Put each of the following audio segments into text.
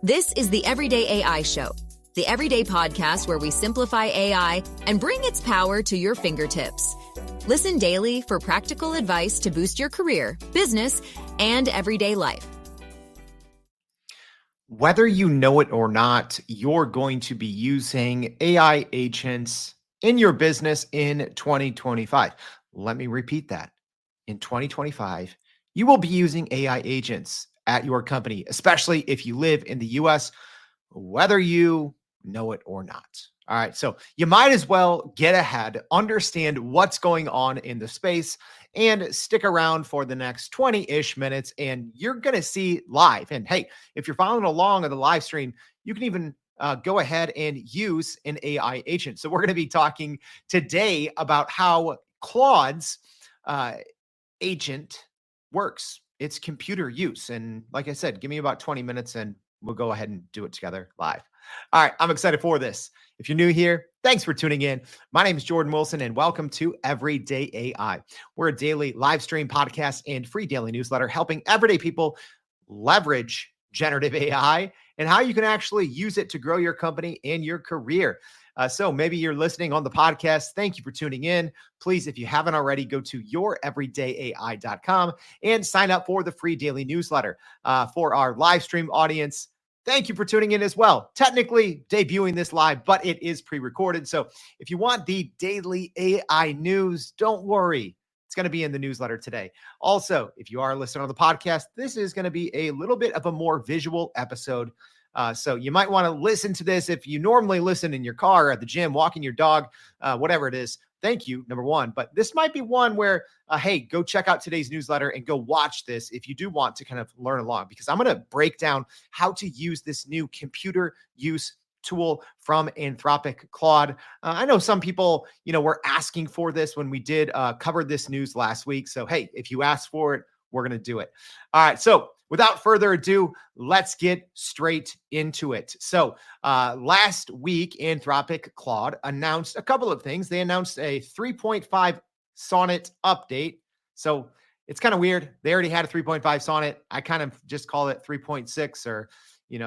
This is the Everyday AI Show, the everyday podcast where we simplify AI and bring its power to your fingertips. Listen daily for practical advice to boost your career, business, and everyday life. Whether you know it or not, you're going to be using AI agents in your business in 2025. Let me repeat that. In 2025, you will be using AI agents at your company, especially if you live in the US, whether you know it or not. All right, so you might as well get ahead, understand what's going on in the space, and stick around for the next 20-ish minutes, and you're going to see live. And hey, if you're following along on the live stream, you can even go ahead and use an AI agent. So we're going to be talking today about how Claude's agent works. It's computer use. And like I said, give me about 20 minutes and we'll go ahead and do it together live. All right, I'm excited for this. If you're new here, thanks for tuning in. My name is Jordan Wilson, and welcome to Everyday AI. We're a daily live stream podcast and free daily newsletter helping everyday people leverage generative AI and how you can actually use it to grow your company and your career. So maybe you're listening on the podcast. Thank you for tuning in. Please, if you haven't already, go to youreverydayai.com and sign up for the free daily newsletter. For our live stream audience, thank you for tuning in as well. Technically debuting this live, but it is pre-recorded. So if you want the daily AI news, don't worry. It's going to be in the newsletter today. Also, if you are listening on the podcast, this is going to be a little bit of a more visual episode. So you might want to listen to this if you normally listen in your car, at the gym, walking your dog, whatever it is. Thank you, number one. But this might be one where, hey, go check out today's newsletter and go watch this if you do want to kind of learn along, because I'm going to break down how to use this new computer use tool from Anthropic, Claude. I know some people, were asking for this when we did cover this news last week. So, hey, if you asked for it, we're going to do it. All right. So without further ado, let's get straight into it. So last week, Anthropic Claude announced a couple of things. They announced a 3.5 Sonnet update. So it's kind of weird. They already had a 3.5 Sonnet. I kind of just call it 3.6, or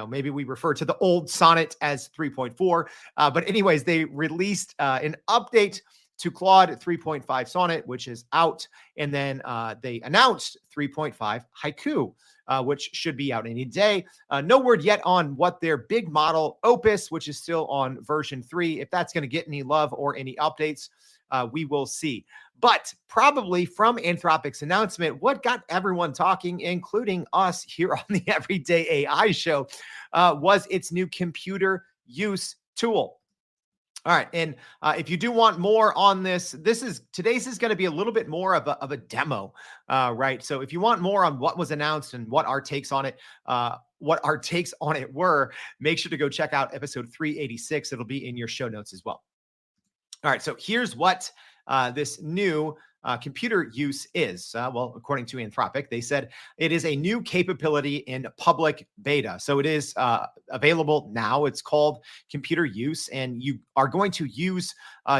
maybe we refer to the old Sonnet as 3.4. But anyways, they released an update to Claude 3.5 Sonnet, which is out. And then they announced 3.5 Haiku, which should be out any day. No word yet on what their big model Opus, which is still on version 3, if that's going to get any love or any updates, we will see. But probably from Anthropic's announcement, what got everyone talking, including us here on the Everyday AI Show, was its new computer use tool. All right. And if you do want more on this, today's is going to be a little bit more of a demo, right? So if you want more on what was announced and what our takes on it, were, make sure to go check out episode 386. It'll be in your show notes as well. All right. So here's what this new computer use is. Well, according to Anthropic, they said it is a new capability in public beta. So it is available now. It's called computer use, and you are going to use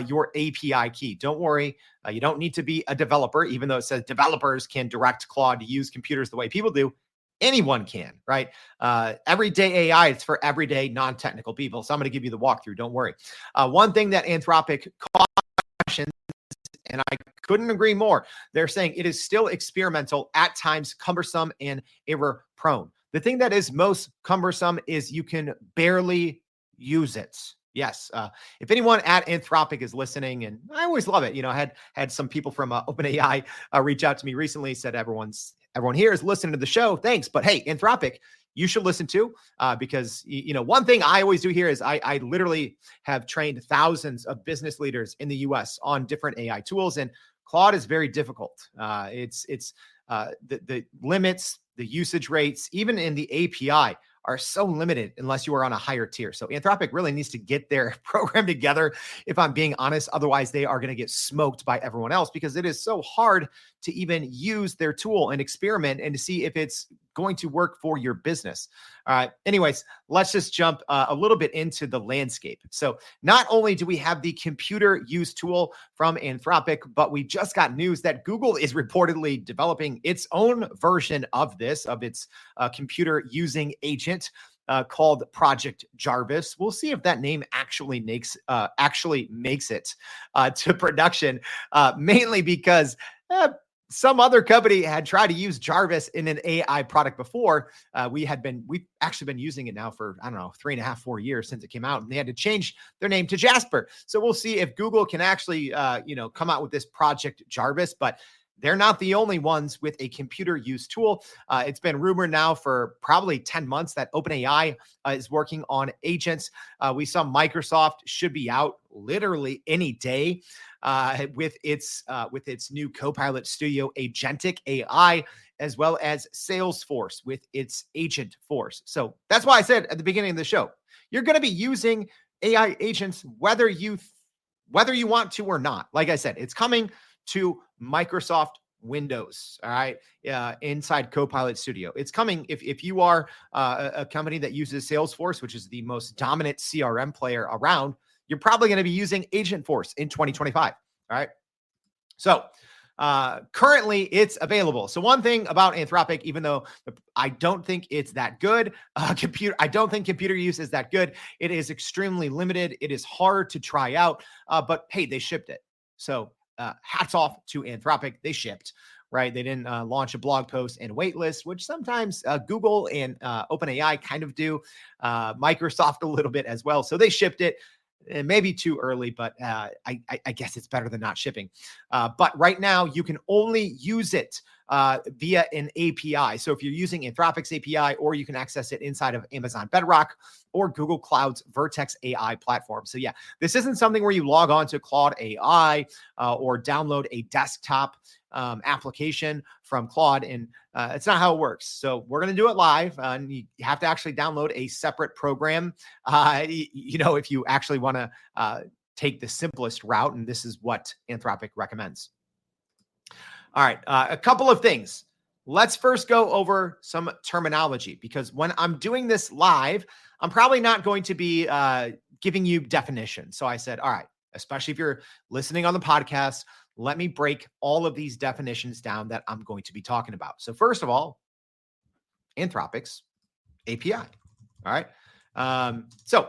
your API key. Don't worry. You don't need to be a developer, even though it says developers can direct Claude to use computers the way people do. Anyone can, right? Everyday AI, it's for everyday non-technical people. So I'm going to give you the walkthrough. Don't worry. One thing that Anthropic cautions, and I couldn't agree more, they're saying it is still experimental, at times cumbersome and error prone. The thing that is most cumbersome is you can barely use it. Yes. If anyone at Anthropic is listening, and I always love it, I had some people from OpenAI reach out to me recently, said everyone here is listening to the show. Thanks. But hey, Anthropic, you should listen to, because, one thing I always do here is I literally have trained thousands of business leaders in the US on different AI tools, and Claude is very difficult. It's the limits, the usage rates, even in the API, are so limited unless you are on a higher tier. So Anthropic really needs to get their program together, if I'm being honest. Otherwise, they are going to get smoked by everyone else, because it is so hard to even use their tool and experiment and to see if it's going to work for your business. All right. Anyways, let's just jump a little bit into the landscape. So not only do we have the computer use tool from Anthropic, but we just got news that Google is reportedly developing its own version of this, of its computer using agent. called Project Jarvis. We'll see if that name actually makes it to production, mainly because some other company had tried to use Jarvis in an AI product before. We've actually been using it now for, I don't know, 3.5, 4 years since it came out, and they had to change their name to Jasper. So we'll see if Google can actually, come out with this Project Jarvis, but they're not the only ones with a computer use tool. It's been rumored now for probably 10 months that OpenAI is working on agents. We saw Microsoft should be out literally any day with its new Copilot Studio agentic AI, as well as Salesforce with its Agent Force. So that's why I said at the beginning of the show, you're going to be using AI agents whether you want to or not. Like I said, it's coming to Microsoft Windows, all right, inside Copilot Studio. It's coming if you are a company that uses Salesforce, which is the most dominant CRM player around. You're probably going to be using Agent Force in 2025, all right? So currently it's available. So one thing about Anthropic, even though I don't think it's that good, I don't think computer use is that good. It is extremely limited. It is hard to try out, but hey, they shipped it. So hats off to Anthropic. They shipped, right? They didn't launch a blog post and waitlist, which sometimes Google and OpenAI kind of do, Microsoft a little bit as well. So they shipped it. Maybe too early, but I guess it's better than not shipping. But right now, you can only use it via an API. So if you're using Anthropic's API, or you can access it inside of Amazon Bedrock or Google Cloud's Vertex AI platform. So yeah, this isn't something where you log on to Claude AI or download a desktop application from Claude, and it's not how it works. So we're going to do it live, and you have to actually download a separate program. If you actually want to take the simplest route, and this is what Anthropic recommends. All right, a couple of things. Let's first go over some terminology, because when I'm doing this live, I'm probably not going to be giving you definitions. So I said, all right, especially if you're listening on the podcast, let me break all of these definitions down that I'm going to be talking about. So first of all, Anthropic's API. All right. So if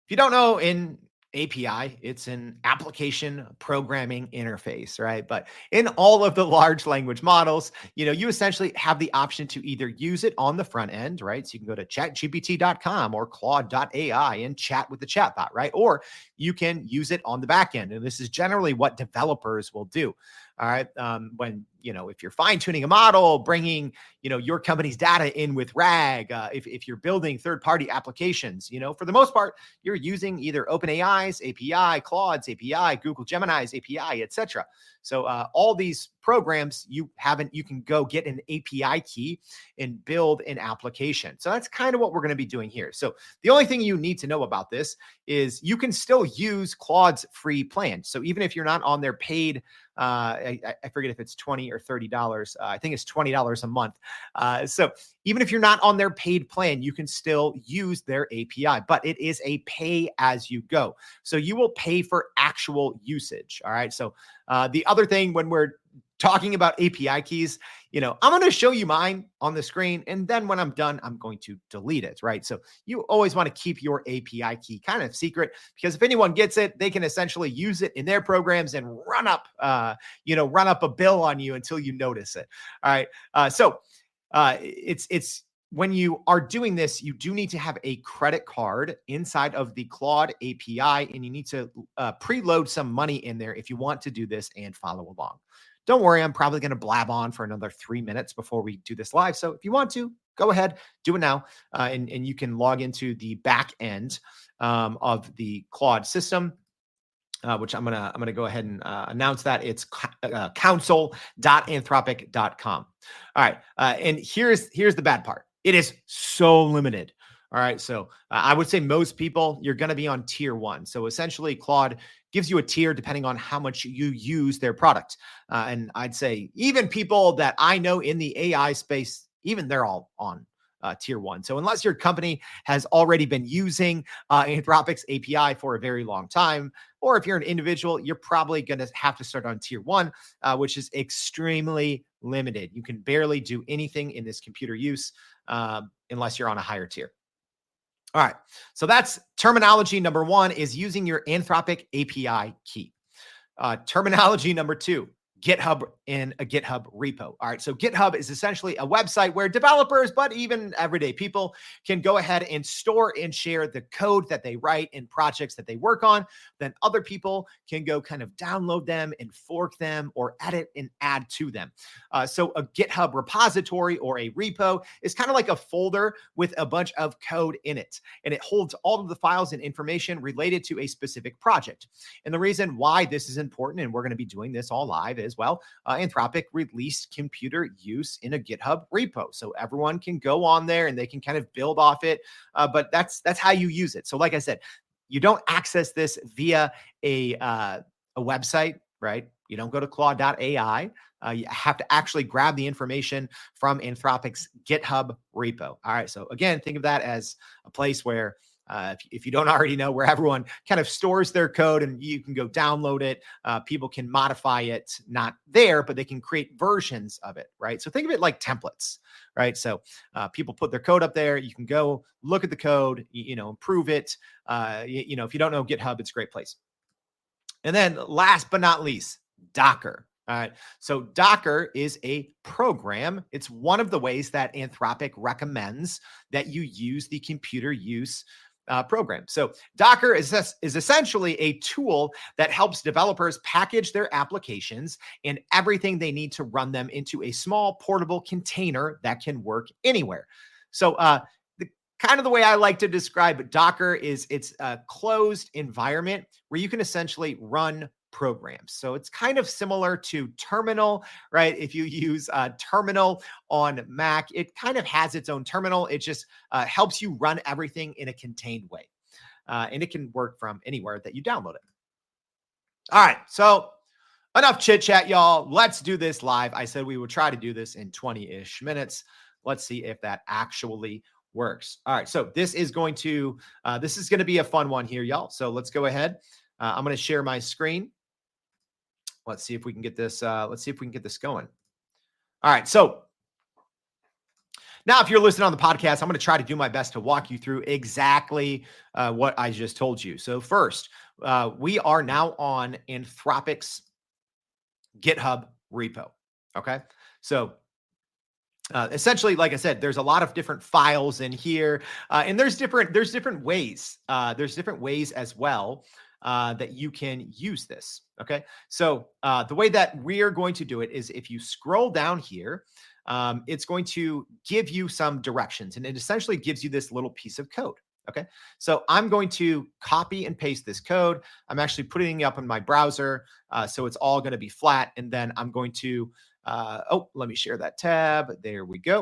you don't know, in API, it's an application programming interface, right? But in all of the large language models, you essentially have the option to either use it on the front end, right? So you can go to chatgpt.com or claude.ai and chat with the chatbot, right? Or you can use it on the back end. And this is generally what developers will do. All right. When, if you're fine tuning a model, bringing, your company's data in with RAG, if you're building third-party applications, for the most part, you're using either OpenAI's API, Claude's API, Google Gemini's API, etc. So all these programs, you can go get an API key and build an application. So that's kind of what we're going to be doing here. So the only thing you need to know about this is you can still use Claude's free plan. So even if you're not on their paid, I forget if it's $20 or $30. I think it's $20 a month. So even if you're not on their paid plan, you can still use their API, but it is a pay as you go. So you will pay for actual usage. All right. So the other thing, when we're talking about API keys, I'm going to show you mine on the screen, and then when I'm done, I'm going to delete it, right? So you always want to keep your API key kind of secret, because if anyone gets it, they can essentially use it in their programs and run up a bill on you until you notice it. All right. So it's when you are doing this, you do need to have a credit card inside of the Claude API, and you need to preload some money in there if you want to do this and follow along. Don't worry, I'm probably going to blab on for another 3 minutes before we do this live. So if you want to, go ahead, do it now, and you can log into the back end of the Claude system, which I'm gonna go ahead and announce that it's council.anthropic.com. All right, and here's the bad part. It is so limited. All right, so I would say most people, you're going to be on tier 1. So essentially, Claude gives you a tier depending on how much you use their product. And I'd say even people that I know in the AI space, even they're all on tier 1. So unless your company has already been using Anthropic's API for a very long time, or if you're an individual, you're probably going to have to start on tier 1, which is extremely limited. You can barely do anything in this computer use unless you're on a higher tier. All right. So that's terminology number one, is using your Anthropic API key. Terminology number two, GitHub in a GitHub repo. All right. So GitHub is essentially a website where developers, but even everyday people, can go ahead and store and share the code that they write in projects that they work on. Then other people can go kind of download them and fork them or edit and add to them. So a GitHub repository or a repo is kind of like a folder with a bunch of code in it, and it holds all of the files and information related to a specific project. And the reason why this is important, and we're going to be doing this all live as well, Anthropic released computer use in a GitHub repo, so everyone can go on there and they can kind of build off it. But that's how you use it. So, like I said, you don't access this via a website, right? You don't go to Claude.ai. You have to actually grab the information from Anthropic's GitHub repo. All right. So again, think of that as a place where if you don't already know, where everyone kind of stores their code and you can go download it. People can modify it, not there, but they can create versions of it, right? So think of it like templates, right? So people put their code up there. You can go look at the code, improve it. If you don't know GitHub, it's a great place. And then last but not least, Docker. All right. So Docker is a program. It's one of the ways that Anthropic recommends that you use the computer use program. So Docker is essentially a tool that helps developers package their applications and everything they need to run them into a small portable container that can work anywhere. So kind of the way I like to describe Docker is it's a closed environment where you can essentially run programs. So it's kind of similar to terminal, right? If you use terminal on Mac, it kind of has its own terminal. It just helps you run everything in a contained way. And it can work from anywhere that you download it. All right. So enough chit chat, y'all. Let's do this live. I said we would try to do this in 20-ish minutes. Let's see if that actually works. All right. So this is going to be a fun one here, y'all. So let's go ahead. I'm going to share my screen. Let's see if we can get this. Going. All right. So now, if you're listening on the podcast, I'm going to try to do my best to walk you through exactly what I just told you. So first, we are now on Anthropic's GitHub repo. Okay. So essentially, like I said, there's a lot of different files in here, and there's different ways. There's different ways as well that you can use this. Okay. So the way that we're going to do it is if you scroll down here, it's going to give you some directions, and it essentially gives you this little piece of code. Okay. So I'm going to copy and paste this code. I'm actually putting it up in my browser. So it's all going to be flat. And then I'm going to, let me share that tab. There we go.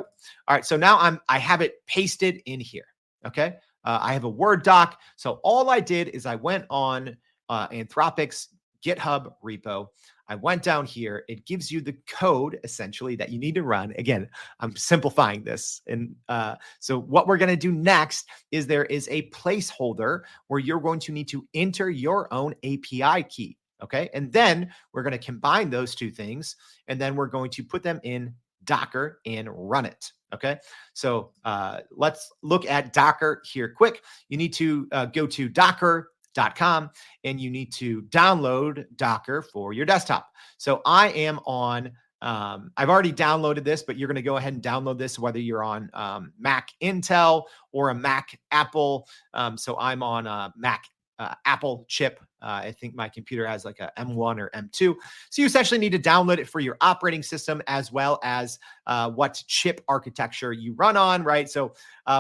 All right. So now I have it pasted in here. Okay. I have a Word doc. So all I did is I went on Anthropic's GitHub repo. I went down here. It gives you the code essentially that you need to run. Again, I'm simplifying this. And so what we're going to do next is there is a placeholder where you're going to need to enter your own API key. Okay. And then we're going to combine those two things, and then we're going to put them in Docker and run it. Okay. So let's look at Docker here quick. You need to go to docker.com and you need to download Docker for your desktop. So I am on, I've already downloaded this, but you're going to go ahead and download this whether you're on Mac Intel or a Mac Apple. So I'm on a Mac Apple chip. I think my computer has like a M1 or M2. So you essentially need to download it for your operating system as well as what chip architecture you run on, right? So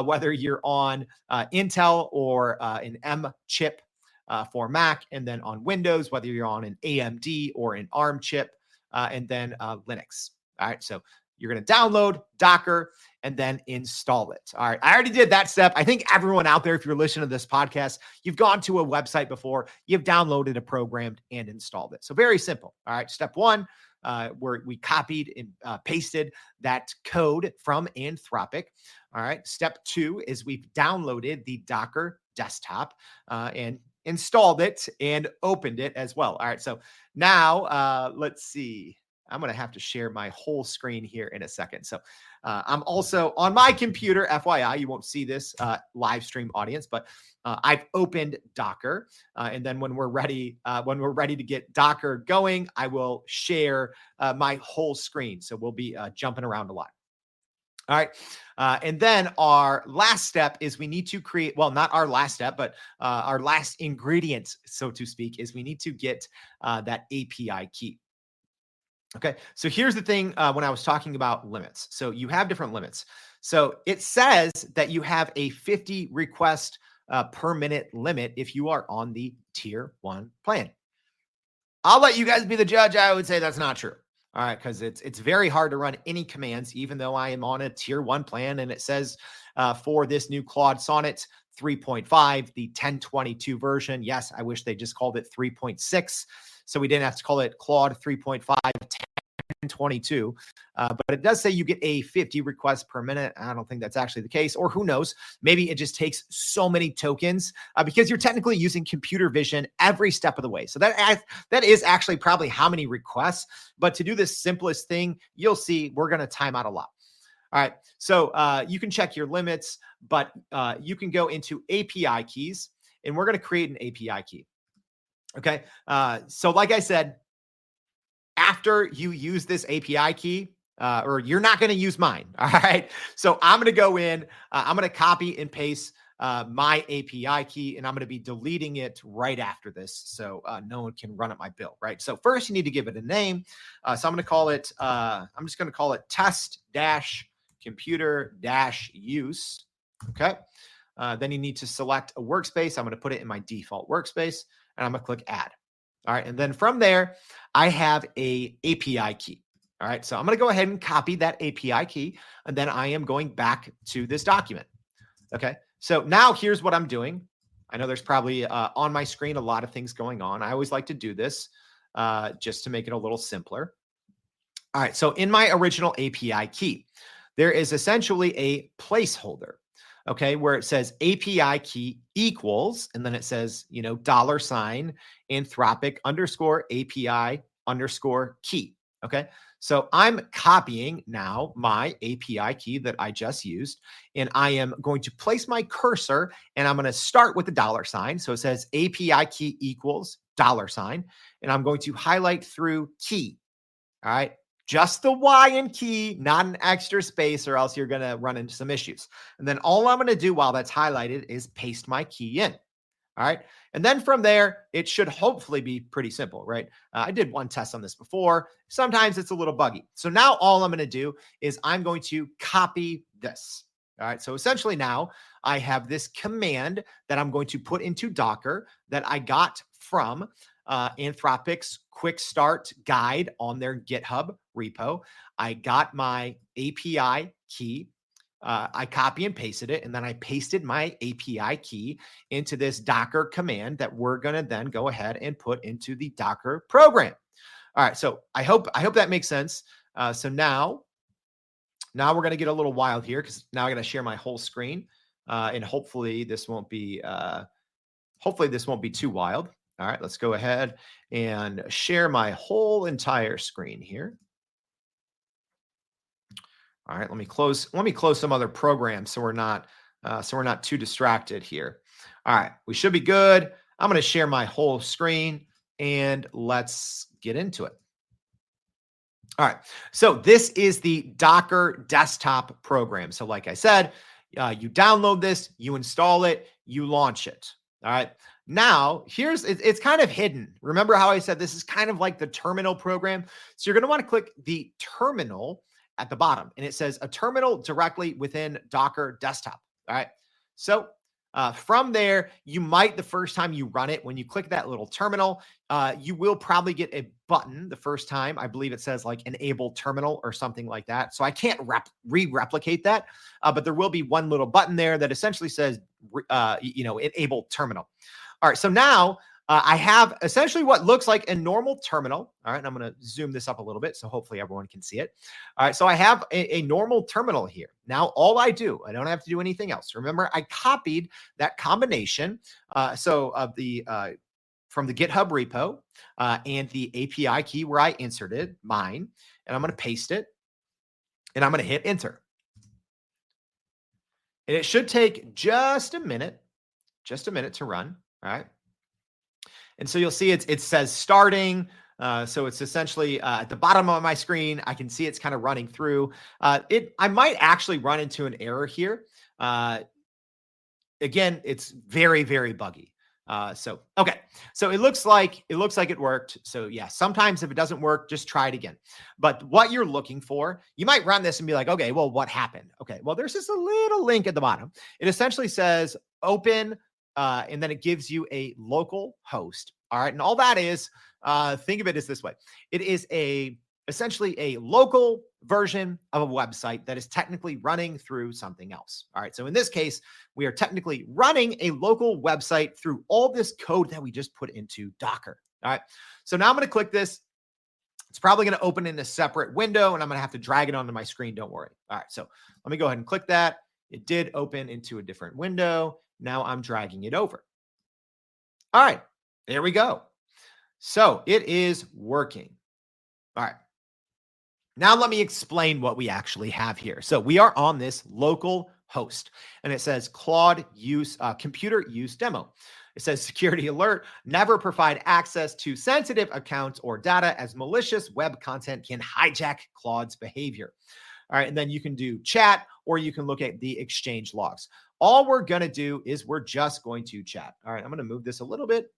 whether you're on Intel or an M chip for Mac, and then on Windows, whether you're on an AMD or an ARM chip, and then Linux. All right. So you're going to download Docker and then install it. All right. I already did that step. I think everyone out there, if you're listening to this podcast, you've gone to a website before, you've downloaded a program and installed it. So very simple. All right. Step one, where we copied and pasted that code from Anthropic. All right. Step two is we've downloaded the Docker desktop and installed it and opened it as well. All right. So now let's see. I'm going to have to share my whole screen here in a second. So I'm also on my computer, FYI, you won't see this live stream audience, but I've opened Docker. And then when we're ready to get Docker going, I will share my whole screen. So we'll be jumping around a lot. All right. And then our last step is we need to create, well, not our last step, but our last ingredient, so to speak, is we need to get that API key. Okay. So here's the thing when I was talking about limits. So you have different limits. So it says that you have a 50 request per minute limit if you are on the tier 1 plan. I'll let you guys be the judge. I would say that's not true. All right, because it's very hard to run any commands, even though I am on a tier 1 plan, and it says for this new Claude Sonnet 3.5, the 1022 version. Yes, I wish they just called it 3.6, so we didn't have to call it Claude 3.5 1022. But it does say you get a 50 requests per minute. I don't think that's actually the case, or who knows? Maybe it just takes so many tokens because you're technically using computer vision every step of the way. So that is actually probably how many requests. But to do this simplest thing, you'll see we're going to time out a lot. All right. So you can check your limits, but you can go into API keys, and we're going to create an API key. Okay. So like I said, after you use this API key, or you're not going to use mine. All right. So I'm going to go in, I'm going to copy and paste my API key, and I'm going to be deleting it right after this. So no one can run up my bill. Right. So first you need to give it a name. So I'm going to call it, I'm just going to call it test-computer-use. Okay. Then you need to select a workspace. I'm going to put it in my default workspace, and I'm going to click add. All right. And then from there, I have a API key. All right. So I'm going to go ahead and copy that API key, and then I am going back to this document. Okay. So now here's what I'm doing. I know there's probably on my screen a lot of things going on. I always like to do this just to make it a little simpler. All right. So in my original API key, there is essentially a placeholder. Okay, where it says API key equals, and then it says, $, Anthropic _API _key. Okay, so I'm copying now my API key that I just used, and I am going to place my cursor, and I'm going to start with the $. So it says API key equals $, and I'm going to highlight through key. All right. Just the Y in key, not an extra space, or else you're going to run into some issues. And then all I'm going to do while that's highlighted is paste my key in. All right. And then from there, it should hopefully be pretty simple, right? I did one test on this before. Sometimes it's a little buggy. So now all I'm going to do is I'm going to copy this. All right. So essentially now I have this command that I'm going to put into Docker that I got from Anthropic's quick start guide on their GitHub repo. I got my API key. I copy and pasted it, and then I pasted my API key into this Docker command that we're going to then go ahead and put into the Docker program. All right. So I hope that makes sense. So now we're going to get a little wild here, because now I'm going to share my whole screen, and hopefully this won't be too wild. All right, let's go ahead and share my whole entire screen here. All right, let me close some other programs so we're not too distracted here. All right, we should be good. I'm going to share my whole screen, and let's get into it. All right, so this is the Docker desktop program. So like I said, you download this, you install it, you launch it. All right. Now, it's kind of hidden. Remember how I said this is kind of like the terminal program? So you're going to want to click the terminal at the bottom, and it says a terminal directly within Docker desktop. All right. So from there, you might, the first time you run it, when you click that little terminal, you will probably get a button the first time. I believe it says like enable terminal or something like that. So I can't replicate that, but there will be one little button there that essentially says, enable terminal. All right. So now I have essentially what looks like a normal terminal. All right. And I'm going to zoom this up a little bit so hopefully everyone can see it. All right. So I have a normal terminal here. Now, all I don't have to do anything else. Remember, I copied that combination. So of the from the GitHub repo and the API key where I inserted mine, and I'm going to paste it, and I'm going to hit enter. And it should take just a minute to run. All right. And so you'll see it says starting. So it's essentially at the bottom of my screen. I can see it's kind of running through. I might actually run into an error here. Again, it's very, very buggy. Okay. So it looks like it worked. So yeah, sometimes if it doesn't work, just try it again. But what you're looking for, you might run this and be like, okay, well, what happened? Okay, well, there's just a little link at the bottom. It essentially says open, and then it gives you a local host. All right. And all that is, think of it as this way. It is essentially a local version of a website that is technically running through something else. All right. So in this case, we are technically running a local website through all this code that we just put into Docker. All right. So now I'm going to click this. It's probably going to open in a separate window, and I'm going to have to drag it onto my screen. Don't worry. All right. So let me go ahead and click that. It did open into a different window. Now I'm dragging it over. All right. There we go. So it is working. All right. Now let me explain what we actually have here. So we are on this local host, and it says Claude Use Computer Use Demo. It says security alert, never provide access to sensitive accounts or data, as malicious web content can hijack Claude's behavior. All right, and then you can do chat, or you can look at the exchange logs. All we're going to do is we're just going to chat. All right, I'm going to move this a little bit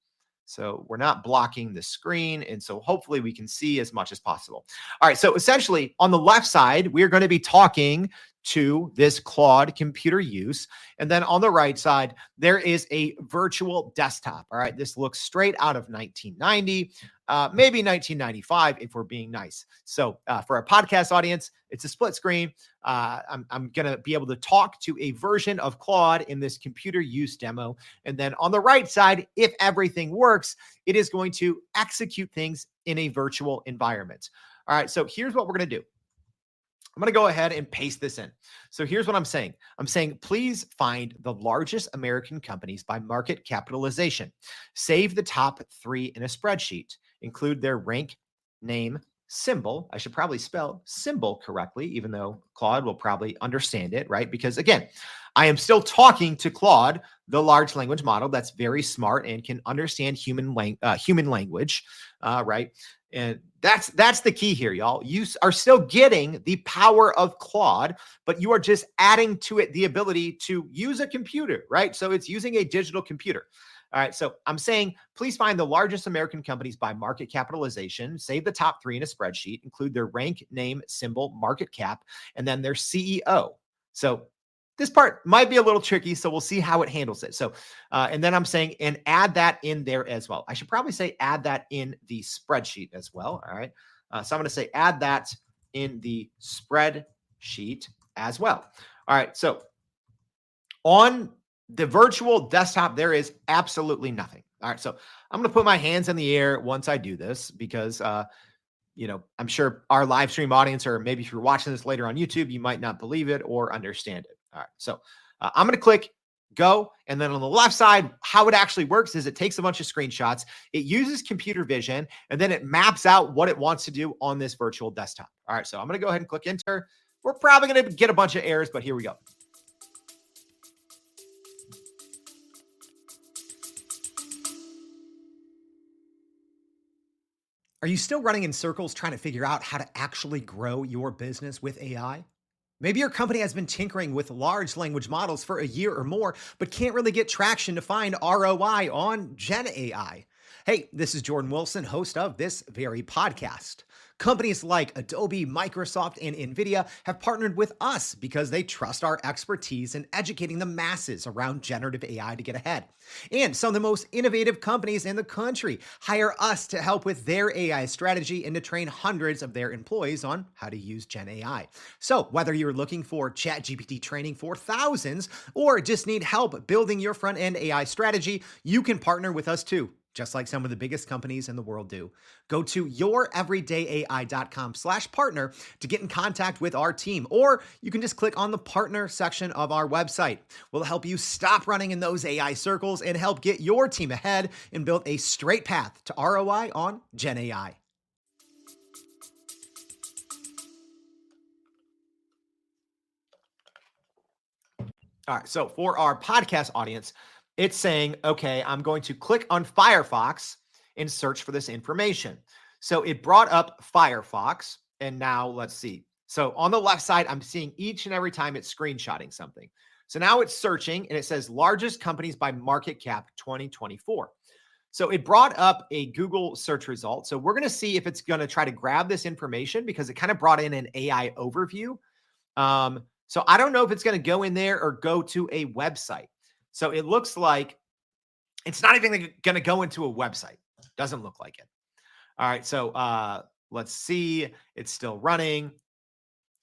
so we're not blocking the screen. And so hopefully we can see as much as possible. All right, so essentially on the left side, we're going to be talking to this Claude Computer Use. And then on the right side, there is a virtual desktop. All right, this looks straight out of 1990, maybe 1995 if we're being nice. So for our podcast audience, it's a split screen. I'm going to be able to talk to a version of Claude in this computer use demo. And then on the right side, if everything works, it is going to execute things in a virtual environment. All right, so here's what we're going to do. I'm going to go ahead and paste this in. So here's what I'm saying. I'm saying, please find the largest American companies by market capitalization. Save the top 3 in a spreadsheet. Include their rank, name, symbol. I should probably spell symbol correctly, even though Claude will probably understand it, right? Because again, I am still talking to Claude, the large language model that's very smart and can understand human language, right? And that's the key here, y'all. You are still getting the power of Claude, but you are just adding to it the ability to use a computer, right? So it's using a digital computer. All right, so I'm saying, please find the largest American companies by market capitalization, save the top 3 in a spreadsheet, include their rank, name, symbol, market cap, and then their CEO. So this part might be a little tricky, so we'll see how it handles it. So, and then I'm saying, and add that in there as well. I should probably say add that in the spreadsheet as well. All right. So I'm going to say add that in the spreadsheet as well. All right. So on the virtual desktop, there is absolutely nothing. All right. So I'm going to put my hands in the air once I do this because, I'm sure our live stream audience, or maybe if you're watching this later on YouTube, you might not believe it or understand it. All right, so I'm going to click go. And then on the left side, how it actually works is it takes a bunch of screenshots. It uses computer vision, and then it maps out what it wants to do on this virtual desktop. All right, so I'm going to go ahead and click enter. We're probably going to get a bunch of errors, but here we go. Are you still running in circles trying to figure out how to actually grow your business with AI? Maybe your company has been tinkering with large language models for a year or more, but can't really get traction to find ROI on Gen AI. Hey, this is Jordan Wilson, host of this very podcast. Companies like Adobe, Microsoft, and NVIDIA have partnered with us because they trust our expertise in educating the masses around generative AI to get ahead. And some of the most innovative companies in the country hire us to help with their AI strategy and to train hundreds of their employees on how to use Gen AI. So whether you're looking for ChatGPT training for thousands or just need help building your front-end AI strategy, you can partner with us too. just like some of the biggest companies in the world do. Go to youreverydayai.com/partner to get in contact with our team, or you can just click on the partner section of our website. We'll help you stop running in those AI circles and help get your team ahead and build a straight path to ROI on Gen AI. All right, so for our podcast audience, it's saying, okay, I'm going to click on Firefox and search for this information. So it brought up Firefox, and now let's see. So on the left side, I'm seeing each and every time it's screenshotting something. So now it's searching, and it says largest companies by market cap 2024. So it brought up a Google search result. So we're going to see if it's going to try to grab this information because it kind of brought in an AI overview. So I don't know if it's going to go in there or go to a website. So it looks like it's not even going to go into a website. Doesn't look like it. All right. So let's see. It's still running.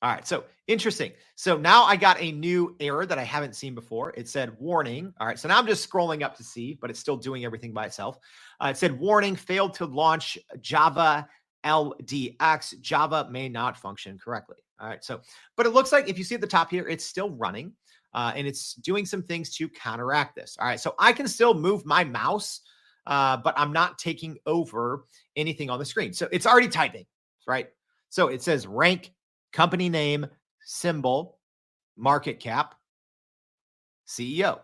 All right. So interesting. So now I got a new error that I haven't seen before. It said warning. All right. So now I'm just scrolling up to see, but it's still doing everything by itself. It said warning, failed to launch Java LDX. Java may not function correctly. All right. So, but it looks like if you see at the top here, it's still running and it's doing some things to counteract this. All right. So I can still move my mouse, but I'm not taking over anything on the screen. So it's already typing, right? So it says rank, company name, symbol, market cap, CEO.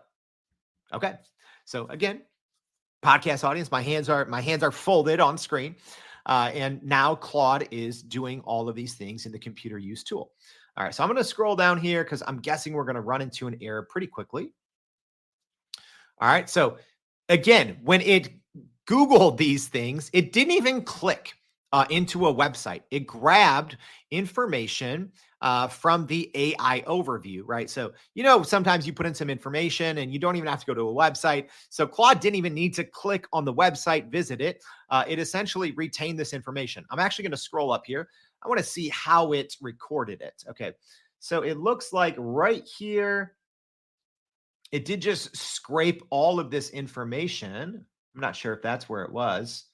Okay. So again, podcast audience, my hands are folded on screen. And now Claude is doing all of these things in the computer use tool. All right, so I'm going to scroll down here because I'm guessing we're going to run into an error pretty quickly. All right, so again, when it Googled these things, it didn't even click into a website. It grabbed information from the AI overview, right? So, sometimes you put in some information and you don't even have to go to a website. So Claude didn't even need to click on the website, visit it. It essentially retained this information. I'm actually going to scroll up here. I want to see how it recorded it. Okay. So it looks like right here, it did just scrape all of this information. I'm not sure if that's where it was.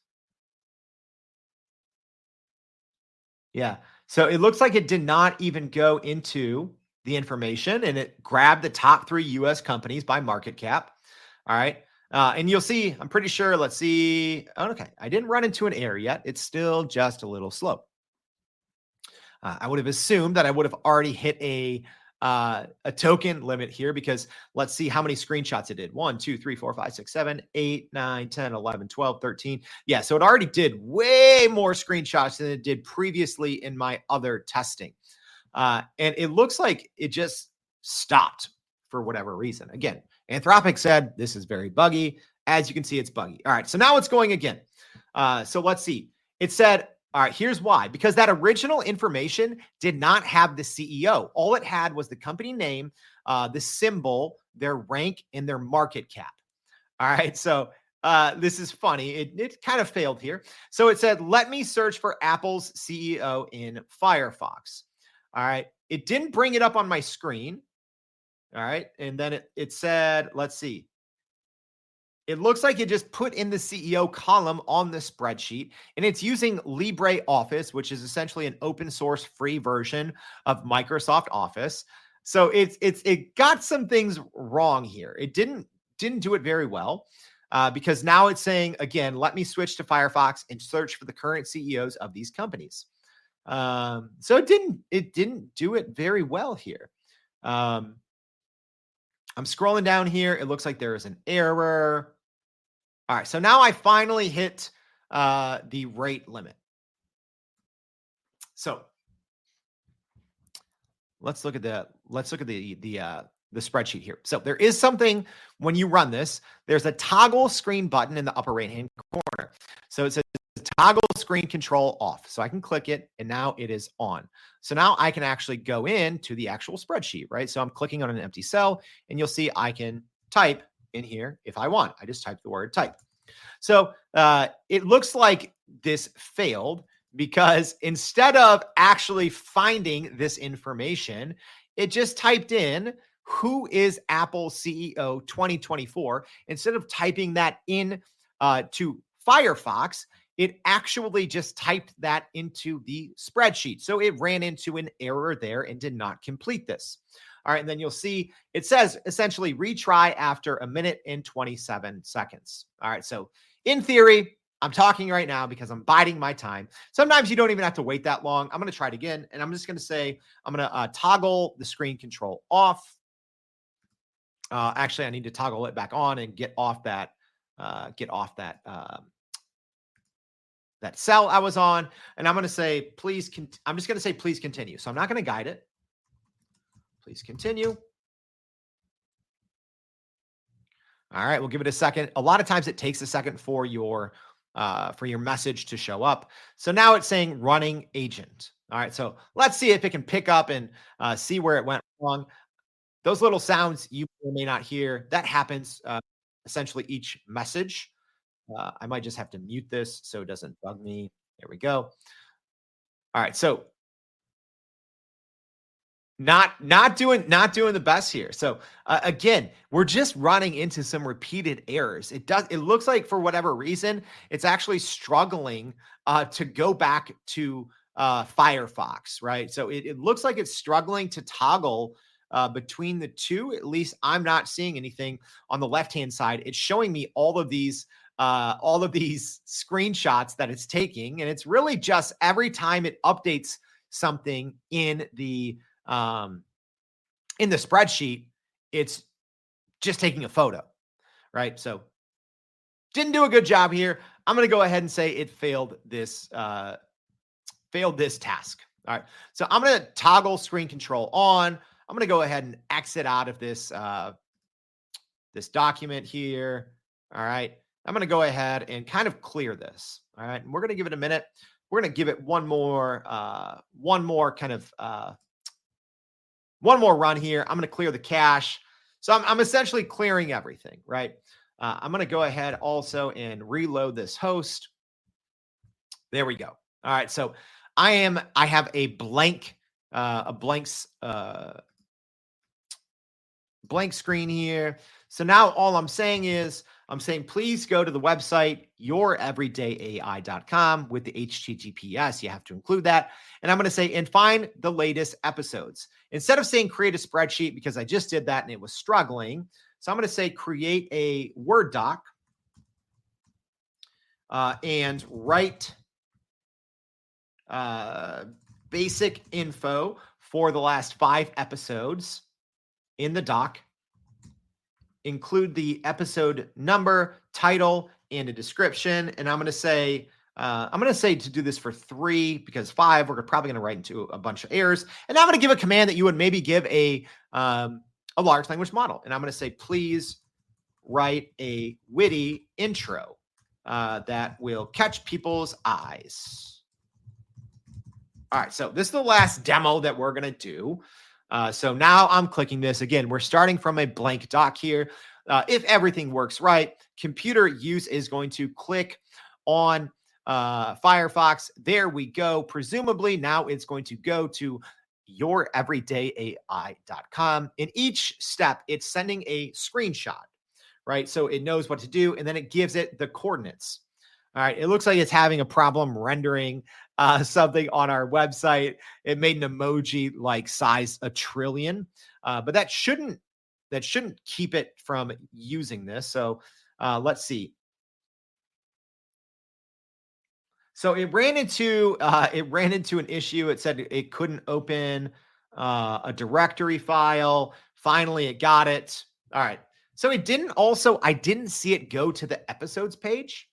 Yeah. So it looks like it did not even go into the information, and it grabbed the top 3 US companies by market cap. All right. And you'll see, I'm pretty sure, let's see. Oh, okay. I didn't run into an error yet. It's still just a little slow. I would have assumed that I would have already hit a token limit here because let's see how many screenshots it did. 1, 2, 3, 4, 5, 6, 7, 8, 9, 10, 11, 12, 13. Yeah, so it already did way more screenshots than it did previously in my other testing. And it looks like it just stopped for whatever reason. Again, Anthropic said this is very buggy. As you can see, it's buggy. All right, so now it's going again. So let's see. It said, all right, here's why. Because that original information did not have the CEO. All it had was the company name, the symbol, their rank, and their market cap. All right, so this is funny. It kind of failed here. So it said, let me search for Apple's CEO in Firefox. All right, it didn't bring it up on my screen. All right, and then it said, let's see. It looks like it just put in the CEO column on the spreadsheet, and it's using LibreOffice, which is essentially an open source free version of Microsoft Office. So it got some things wrong here. It didn't do it very well because now it's saying, again, let me switch to Firefox and search for the current CEOs of these companies. So it didn't do it very well here. I'm scrolling down here. It looks like there is an error. All right, so now I finally hit the rate limit. So let's look at the spreadsheet here. So there is something when you run this. There's a toggle screen button in the upper right hand corner. So it says toggle screen control off. So I can click it, and now it is on. So now I can actually go into the actual spreadsheet, right? So I'm clicking on an empty cell, and you'll see I can type in here if I want. I just type the word type. So it looks like this failed because instead of actually finding this information, it just typed in who is Apple CEO 2024 instead of typing that in to Firefox, it actually just typed that into the spreadsheet. So it ran into an error there and did not complete this. All right, and then you'll see it says essentially retry after a minute and 27 seconds. All right, so in theory, I'm talking right now because I'm biding my time. Sometimes you don't even have to wait that long. I'm going to try it again, and I'm just going to say I'm going to toggle the screen control off. Actually, I need to toggle it back on and get off that that cell I was on, and I'm going to say please. I'm just going to say please continue. So I'm not going to guide it. Please continue. All right, we'll give it a second. A lot of times it takes a second for your message to show up. So now it's saying running agent. All right, so let's see if it can pick up and see where it went wrong. Those little sounds you may not hear, that happens essentially each message. I might just have to mute this so it doesn't bug me. There we go. All right, so not doing the best here. So again, we're just running into some repeated errors. It looks like for whatever reason, it's actually struggling to go back to Firefox, right? So it looks like it's struggling to toggle between the two. At least I'm not seeing anything on the left-hand side. It's showing me all of these screenshots that it's taking, and it's really just every time it updates something in the spreadsheet, it's just taking a photo, right? So didn't do a good job here. I'm going to go ahead and say it failed this task. All right. So I'm going to toggle screen control on. I'm going to go ahead and exit out of this document here. All right. I'm going to go ahead and kind of clear this. All right. And we're going to give it a minute. We're going to give it one more run here. I'm going to clear the cache. So I'm essentially clearing everything, right? I'm going to go ahead also and reload this host. There we go. All right. So I have a blank screen here. So now all I'm saying is, please go to the website, youreverydayai.com with the HTTPS. You have to include that. And I'm going to say, and find the latest episodes. Instead of saying create a spreadsheet, because I just did that and it was struggling. So I'm going to say create a Word doc and write basic info for the last 5 episodes in the doc. Include the episode number, title, and a description. And I'm going to say to do this for 3 because 5 we're probably going to write into a bunch of errors. And I'm going to give a command that you would maybe give a large language model. And I'm going to say, please write a witty intro that will catch people's eyes. All right, so this is the last demo that we're going to do. So now I'm clicking this. Again, we're starting from a blank doc here. If everything works right, Computer Use is going to click on Firefox. There we go. Presumably now it's going to go to youreverydayai.com. In each step, it's sending a screenshot, right? So it knows what to do, and then it gives it the coordinates. All right, it looks like it's having a problem rendering something on our website. It made an emoji like size 1 trillion, but that shouldn't keep it from using this. So let's see. So it ran into an issue. It said it couldn't open a directory file. Finally, it got it. All right. So I didn't see it go to the episodes page.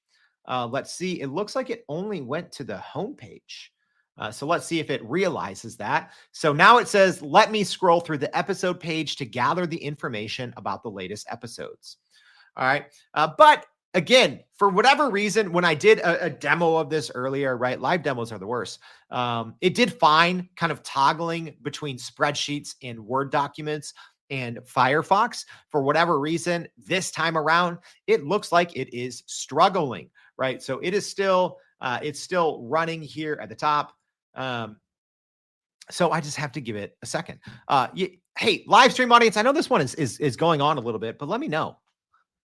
Let's see. It looks like it only went to the home page. So let's see if it realizes that. So now it says, let me scroll through the episode page to gather the information about the latest episodes. All right. But again, for whatever reason, when I did a demo of this earlier, right? Live demos are the worst. It did fine kind of toggling between spreadsheets and Word documents and Firefox. For whatever reason, this time around, it looks like it is struggling, right? So it is still, it's still running here at the top. So I just have to give it a second. Hey, live stream audience, I know this one is going on a little bit, but let me know.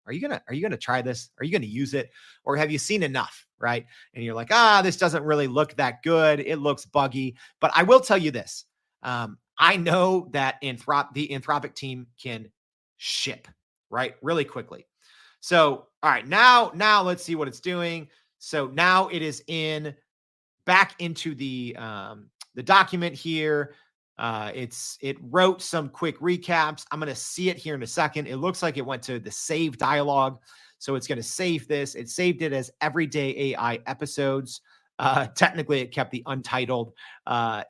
Are you gonna try this? Are you gonna use it? Or have you seen enough, right? And you're like, this doesn't really look that good. It looks buggy. But I will tell you this. I know that the Anthropic team can ship, right? Really quickly. So, all right, now let's see what it's doing. So now it is back into the document here. It wrote some quick recaps. I'm going to see it here in a second. It looks like it went to the save dialog. So it's going to save this. It saved it as everyday AI episodes. Technically, it kept the untitled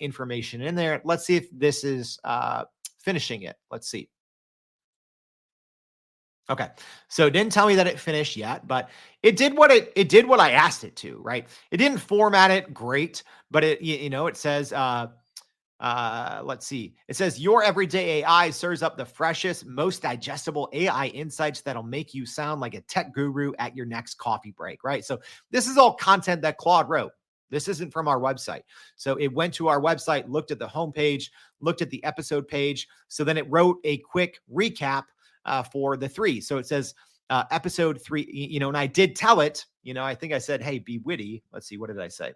information in there. Let's see if this is finishing it. Let's see. Okay, so it didn't tell me that it finished yet, but it did what I asked it to, right? It didn't format it great, but it says, let's see. It says your everyday AI serves up the freshest, most digestible AI insights that'll make you sound like a tech guru at your next coffee break, right? So this is all content that Claude wrote. This isn't from our website. So it went to our website, looked at the homepage, looked at the episode page. So then it wrote a quick recap for the 3. So it says episode 3, and I did tell it, I think I said, hey, be witty. Let's see. What did I say?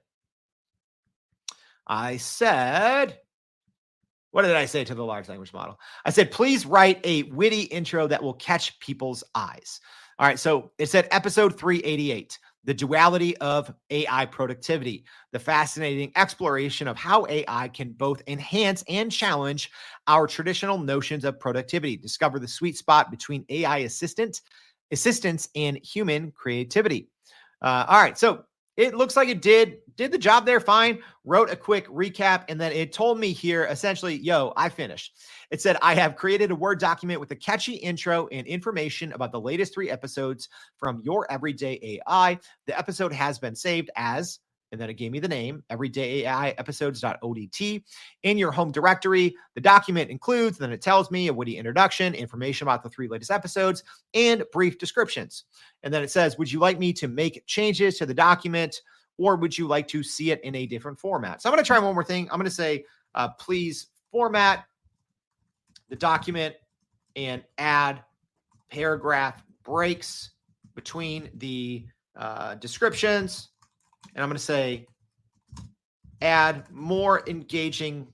What did I say to the large language model? I said, please write a witty intro that will catch people's eyes. All right. So it said episode 388, the duality of AI productivity, the fascinating exploration of how AI can both enhance and challenge our traditional notions of productivity. Discover the sweet spot between AI assistance and human creativity. All right. So it looks like it did the job there fine, wrote a quick recap, and then it told me here, essentially, I finished. It said, I have created a Word document with a catchy intro and information about the latest 3 episodes from your everyday AI. The episode has been saved as, and then it gave me the name, everyday AI episodes.odt in your home directory. The document includes, then it tells me a witty introduction, information about the 3 latest episodes, and brief descriptions. And then it says, would you like me to make changes to the document, or would you like to see it in a different format? So I'm going to try one more thing. I'm going to say, please format the document and add paragraph breaks between the descriptions. And I'm going to say, add more engaging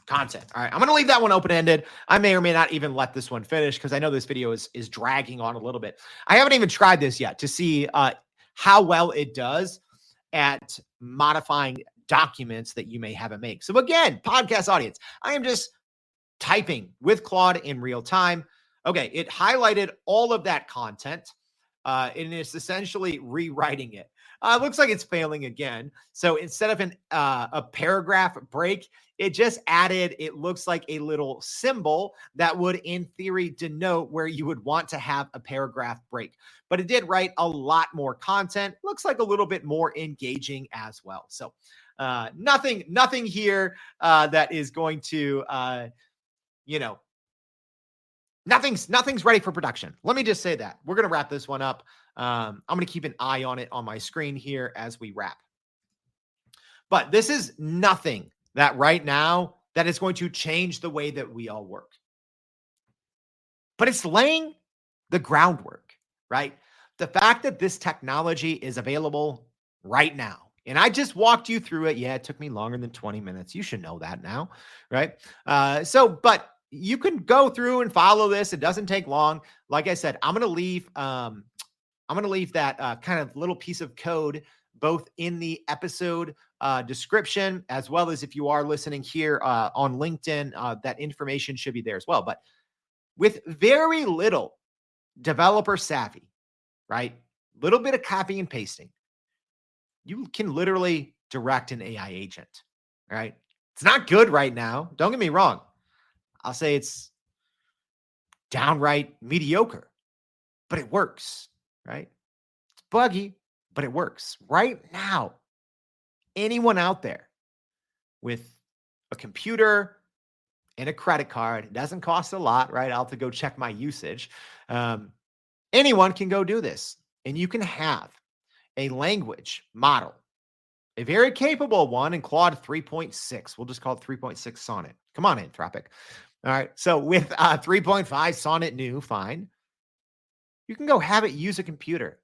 content. All right. I'm going to leave that one open-ended. I may or may not even let this one finish because I know this video is dragging on a little bit. I haven't even tried this yet to see how well it does at modifying documents that you may have it make. So again, podcast audience, I am just typing with Claude in real time. Okay. It highlighted all of that content and it's essentially rewriting it. It looks like it's failing again. So instead of a paragraph break, it just added, it looks like a little symbol that would, in theory, denote where you would want to have a paragraph break. But it did write a lot more content. Looks like a little bit more engaging as well. So nothing here that is going to, nothing's ready for production. Let me just say that. We're going to wrap this one up. I'm going to keep an eye on it on my screen here as we wrap. But this is nothing that right now that is going to change the way that we all work. But it's laying the groundwork, right? The fact that this technology is available right now. And I just walked you through it. Yeah, it took me longer than 20 minutes. You should know that now, right? But you can go through and follow this. It doesn't take long. Like I said, I'm going to leave that kind of little piece of code both in the episode description, as well as if you are listening here on LinkedIn, that information should be there as well. But with very little developer savvy, right? Little bit of copy and pasting, you can literally direct an AI agent, right? It's not good right now. Don't get me wrong. I'll say it's downright mediocre, but it works, right? It's buggy, but it works. Right now, anyone out there with a computer and a credit card, it doesn't cost a lot, right? I'll have to go check my usage. Anyone can go do this, and you can have a language model, a very capable one in Claude 3.6. We'll just call it 3.6 Sonnet. Come on, Anthropic. All right. So with 3.5 Sonnet new, fine. You can go have it use a computer.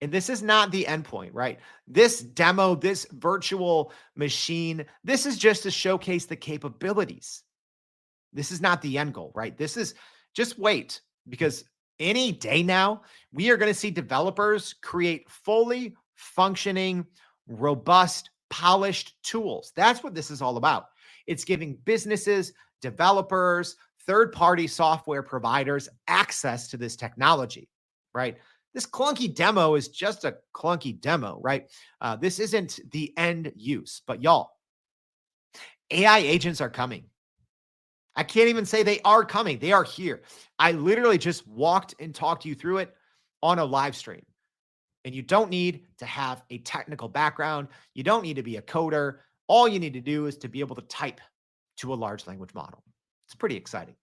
And this is not the endpoint, right? This demo, this virtual machine, this is just to showcase the capabilities. This is not the end goal, right? This is just wait, because any day now, we are going to see developers create fully functioning, robust, polished tools. That's what this is all about. It's giving businesses, developers, third-party software providers access to this technology, right? This clunky demo is just a clunky demo, right? This isn't the end use, but y'all, AI agents are coming. I can't even say they are coming. They are here. I literally just walked and talked you through it on a live stream. And you don't need to have a technical background. You don't need to be a coder. All you need to do is to be able to type to a large language model. It's pretty exciting.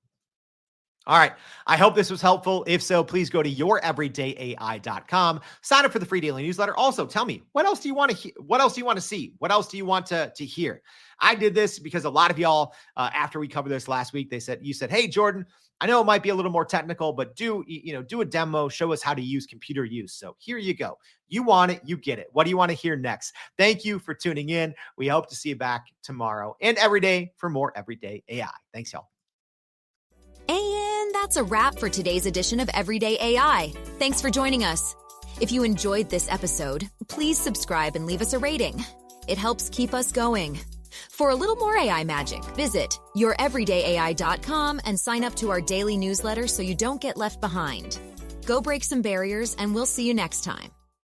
All right. I hope this was helpful. If so, please go to youreverydayai.com. Sign up for the free daily newsletter. Also, tell me, what else do you want to hear? What else do you want to see? What else do you want to hear? I did this because a lot of y'all, after we covered this last week, you said, hey, Jordan, I know it might be a little more technical, but do a demo, show us how to use computer use. So here you go. You want it, you get it. What do you want to hear next? Thank you for tuning in. We hope to see you back tomorrow and every day for more Everyday AI. Thanks, y'all. And that's a wrap for today's edition of Everyday AI. Thanks for joining us. If you enjoyed this episode, please subscribe and leave us a rating. It helps keep us going. For a little more AI magic, visit youreverydayai.com and sign up to our daily newsletter so you don't get left behind. Go break some barriers, and we'll see you next time.